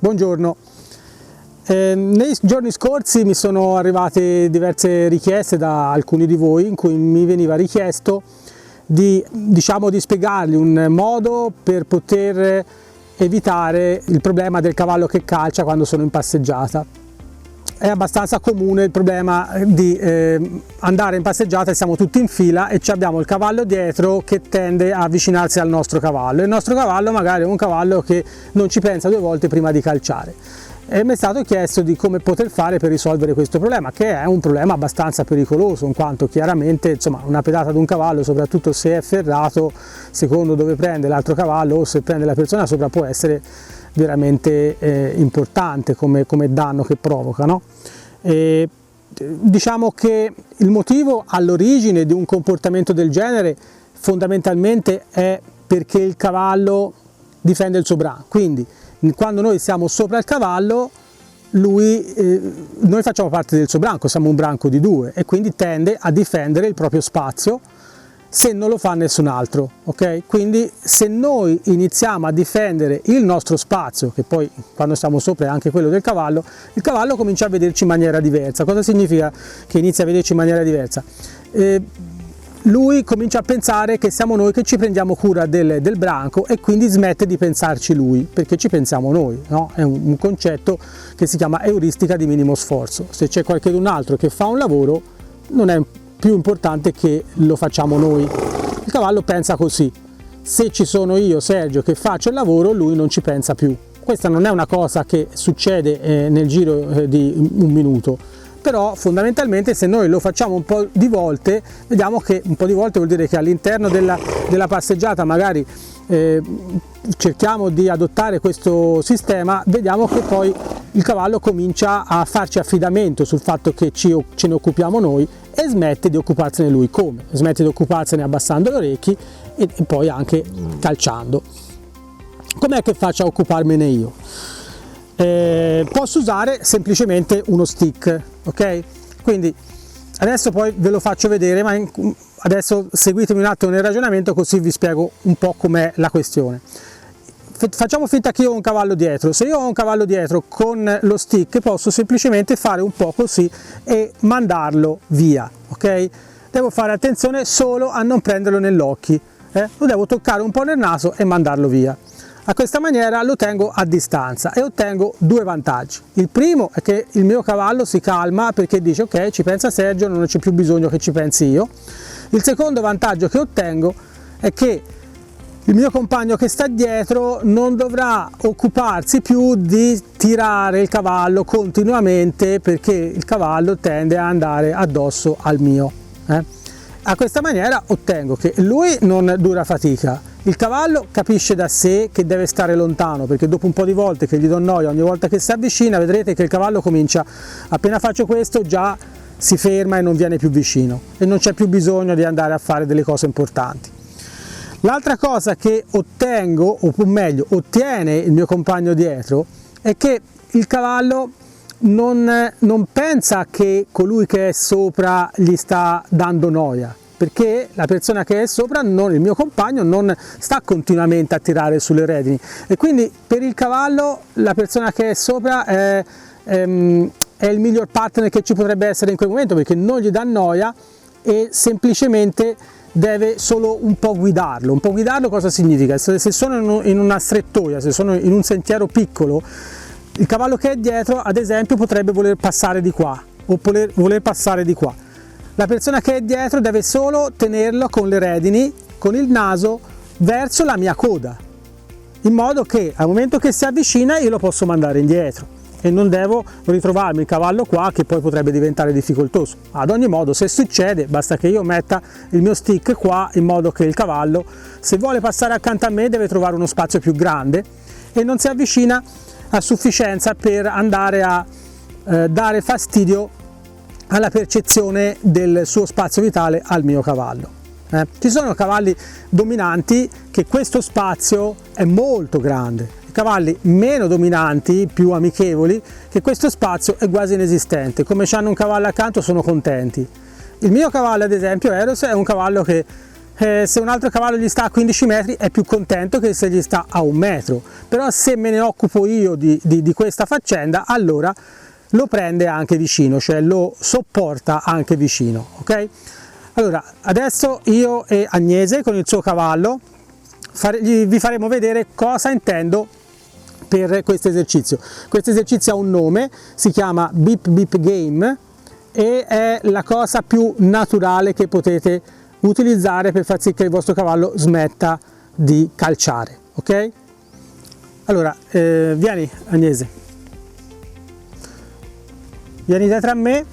Buongiorno. Nei giorni scorsi mi sono arrivate diverse richieste da alcuni di voi in cui mi veniva richiesto di spiegargli un modo per poter evitare il problema del cavallo che calcia quando sono in passeggiata. È abbastanza comune il problema di andare in passeggiata e siamo tutti in fila e abbiamo il cavallo dietro che tende a avvicinarsi al nostro cavallo. Il nostro cavallo magari è un cavallo che non ci pensa due volte prima di calciare. E mi è stato chiesto di come poter fare per risolvere questo problema, che è un problema abbastanza pericoloso, in quanto chiaramente una pedata ad un cavallo, soprattutto se è ferrato, secondo dove prende l'altro cavallo o se prende la persona sopra, può essere veramente importante come danno che provoca, no? Diciamo che il motivo all'origine di un comportamento del genere fondamentalmente è perché il cavallo difende il suo branco. Quindi quando noi siamo sopra il cavallo, noi facciamo parte del suo branco, siamo un branco di due e quindi tende a difendere il proprio spazio se non lo fa nessun altro, ok? Quindi se noi iniziamo a difendere il nostro spazio, che poi quando siamo sopra è anche quello del cavallo, il cavallo comincia a vederci in maniera diversa. Cosa significa che inizia a vederci in maniera diversa? Lui comincia a pensare che siamo noi che ci prendiamo cura del branco e quindi smette di pensarci lui, perché ci pensiamo noi, no? È un concetto che si chiama euristica di minimo sforzo. Se c'è qualcun altro che fa un lavoro, non è più importante che lo facciamo noi. Il cavallo pensa così: se ci sono io, Sergio, che faccio il lavoro, lui non ci pensa più. Questa non è una cosa che succede nel giro di un minuto, però fondamentalmente se noi lo facciamo un po' di volte, vediamo che un po' di volte vuol dire che all'interno della passeggiata magari cerchiamo di adottare questo sistema, vediamo che poi il cavallo comincia a farci affidamento sul fatto che ce ne occupiamo noi e smette di occuparsene lui. Come? Smette di occuparsene abbassando le orecchie e poi anche calciando. Com'è che faccio a occuparmene io? Posso usare semplicemente uno stick, ok? Quindi adesso poi ve lo faccio vedere, ma adesso seguitemi un attimo nel ragionamento così vi spiego un po' com'è la questione. Facciamo finta che io ho un cavallo dietro. Se io ho un cavallo dietro con lo stick posso semplicemente fare un po' così e mandarlo via, ok? Devo fare attenzione solo a non prenderlo nell'occhio, lo devo toccare un po' nel naso e mandarlo via. A questa maniera lo tengo a distanza e ottengo due vantaggi. Il primo è che il mio cavallo si calma perché dice ok, ci pensa Sergio, non c'è più bisogno che ci pensi io. Il secondo vantaggio che ottengo è che il mio compagno che sta dietro non dovrà occuparsi più di tirare il cavallo continuamente perché il cavallo tende a andare addosso al mio. A questa maniera ottengo che lui non dura fatica, il cavallo capisce da sé che deve stare lontano, perché dopo un po' di volte che gli do noia, ogni volta che si avvicina, vedrete che il cavallo comincia, appena faccio questo già si ferma e non viene più vicino e non c'è più bisogno di andare a fare delle cose importanti. L'altra cosa che ottengo, o meglio ottiene il mio compagno dietro, è che il cavallo non pensa che colui che è sopra gli sta dando noia, perché la persona che è sopra, il mio compagno, non sta continuamente a tirare sulle redini e quindi per il cavallo la persona che è sopra è il miglior partner che ci potrebbe essere in quel momento, perché non gli dà noia e semplicemente deve solo un po' guidarlo. Un po' guidarlo cosa significa? Se sono in una strettoia, se sono in un sentiero piccolo, il cavallo che è dietro ad esempio potrebbe voler passare di qua o voler passare di qua. La persona che è dietro deve solo tenerlo con le redini, con il naso verso la mia coda, in modo che al momento che si avvicina io lo posso mandare indietro e non devo ritrovarmi il cavallo qua, che poi potrebbe diventare difficoltoso. Ad ogni modo, se succede, basta che io metta il mio stick qua in modo che il cavallo, se vuole passare accanto a me, deve trovare uno spazio più grande e non si avvicina a sufficienza per andare a dare fastidio alla percezione del suo spazio vitale al mio cavallo. Ci sono cavalli dominanti che questo spazio è molto grande, cavalli meno dominanti, più amichevoli, che questo spazio è quasi inesistente. Come hanno un cavallo accanto sono contenti. Il mio cavallo ad esempio, Eros, è un cavallo che se un altro cavallo gli sta a 15 metri è più contento che se gli sta a 1 metro, però se me ne occupo io di questa faccenda, allora lo prende anche vicino, cioè lo sopporta anche vicino, ok? Allora, adesso io e Agnese con il suo cavallo vi faremo vedere cosa intendo per questo esercizio. Questo esercizio ha un nome, si chiama Beep Beep Game e è la cosa più naturale che potete utilizzare per far sì che il vostro cavallo smetta di calciare, ok? Allora, vieni Agnese, vieni dietro a me,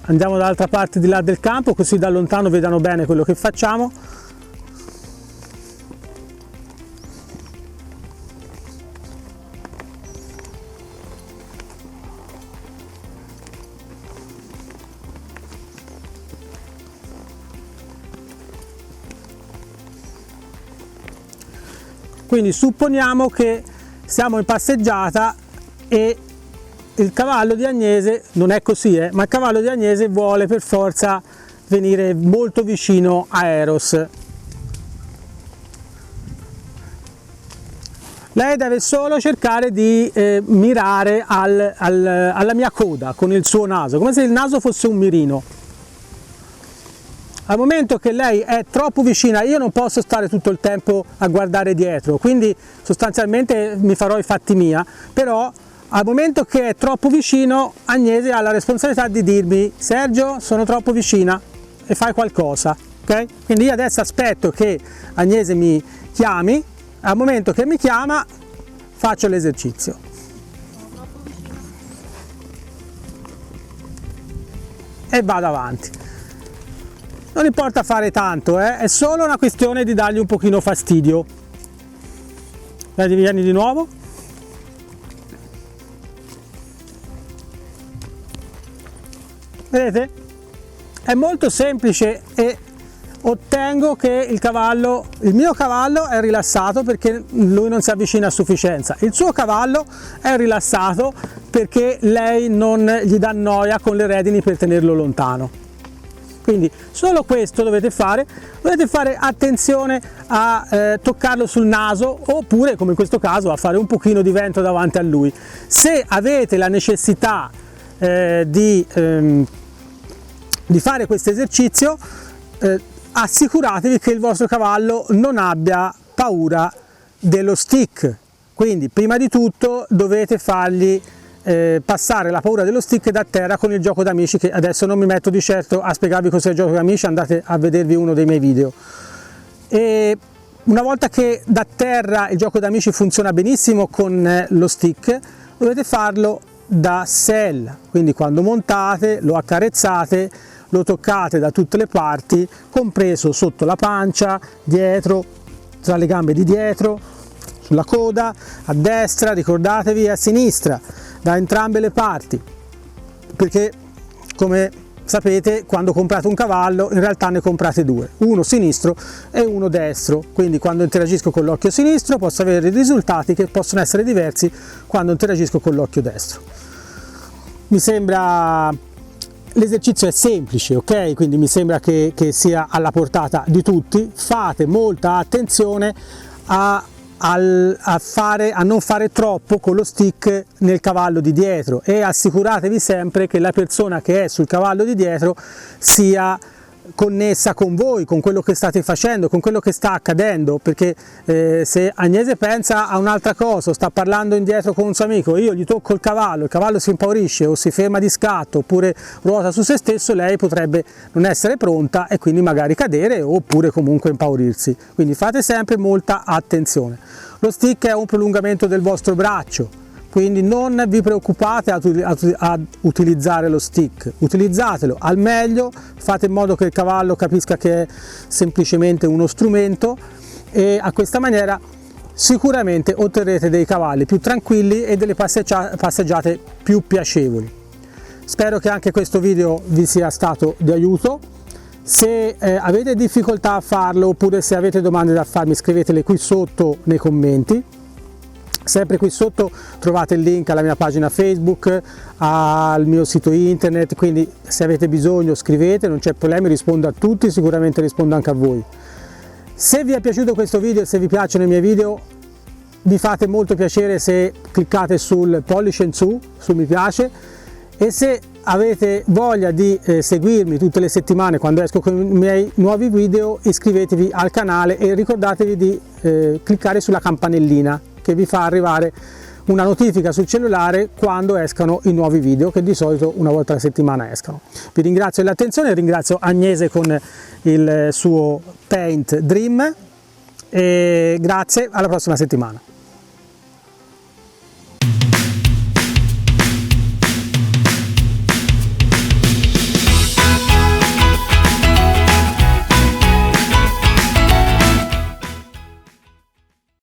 andiamo dall'altra parte di là del campo, così da lontano vedano bene quello che facciamo. Quindi supponiamo che siamo in passeggiata e il cavallo di Agnese, non è così, ma il cavallo di Agnese vuole per forza venire molto vicino a Eros. Lei deve solo cercare di mirare alla mia coda con il suo naso, come se il naso fosse un mirino. Al momento che lei è troppo vicina, io non posso stare tutto il tempo a guardare dietro, quindi sostanzialmente mi farò i fatti mia, però al momento che è troppo vicino, Agnese ha la responsabilità di dirmi: Sergio, sono troppo vicina, e fai qualcosa, ok? Quindi io adesso aspetto che Agnese mi chiami, al momento che mi chiama faccio l'esercizio. E vado avanti. Non importa fare tanto, è solo una questione di dargli un pochino fastidio. Dai, vieni di nuovo. Vedete? È molto semplice e ottengo che il mio cavallo è rilassato perché lui non si avvicina a sufficienza. Il suo cavallo è rilassato perché lei non gli dà noia con le redini per tenerlo lontano. Quindi solo questo dovete fare attenzione a toccarlo sul naso, oppure come in questo caso a fare un pochino di vento davanti a lui. Se avete la necessità di fare questo esercizio, assicuratevi che il vostro cavallo non abbia paura dello stick, quindi prima di tutto dovete fargli passare la paura dello stick da terra con il gioco d'amici, che adesso non mi metto di certo a spiegarvi cos'è il gioco d'amici, andate a vedervi uno dei miei video. E una volta che da terra il gioco d'amici funziona benissimo con lo stick, dovete farlo da sella, quindi quando montate lo accarezzate, lo toccate da tutte le parti, compreso sotto la pancia, dietro, tra le gambe di dietro, sulla coda, a destra, ricordatevi, e a sinistra, da entrambe le parti, perché come sapete quando comprate un cavallo in realtà ne comprate due, uno sinistro e uno destro, quindi quando interagisco con l'occhio sinistro posso avere risultati che possono essere diversi quando interagisco con l'occhio destro. Mi sembra, l'esercizio è semplice, ok? Quindi mi sembra che sia alla portata di tutti. Fate molta attenzione a non fare troppo con lo stick nel cavallo di dietro, e assicuratevi sempre che la persona che è sul cavallo di dietro sia connessa con voi, con quello che state facendo, con quello che sta accadendo, perché se Agnese pensa a un'altra cosa, sta parlando indietro con un suo amico, io gli tocco il cavallo si impaurisce o si ferma di scatto oppure ruota su se stesso, lei potrebbe non essere pronta e quindi magari cadere oppure comunque impaurirsi. Quindi fate sempre molta attenzione. Lo stick è un prolungamento del vostro braccio, quindi non vi preoccupate a utilizzare lo stick, utilizzatelo al meglio, fate in modo che il cavallo capisca che è semplicemente uno strumento, e a questa maniera sicuramente otterrete dei cavalli più tranquilli e delle passeggiate più piacevoli. Spero che anche questo video vi sia stato di aiuto. Se avete difficoltà a farlo oppure se avete domande da farmi, scrivetele qui sotto nei commenti. Sempre qui sotto trovate il link alla mia pagina Facebook, al mio sito internet, quindi se avete bisogno scrivete, non c'è problema, rispondo a tutti, sicuramente rispondo anche a voi. Se vi è piaciuto questo video e se vi piacciono i miei video, mi fate molto piacere se cliccate sul pollice in su, sul mi piace, e se avete voglia di seguirmi tutte le settimane quando esco con i miei nuovi video, iscrivetevi al canale e ricordatevi di cliccare sulla campanellina che vi fa arrivare una notifica sul cellulare quando escano i nuovi video, che di solito una volta alla settimana escano. Vi ringrazio dell'attenzione, ringrazio Agnese con il suo Paint Dream e grazie, alla prossima settimana.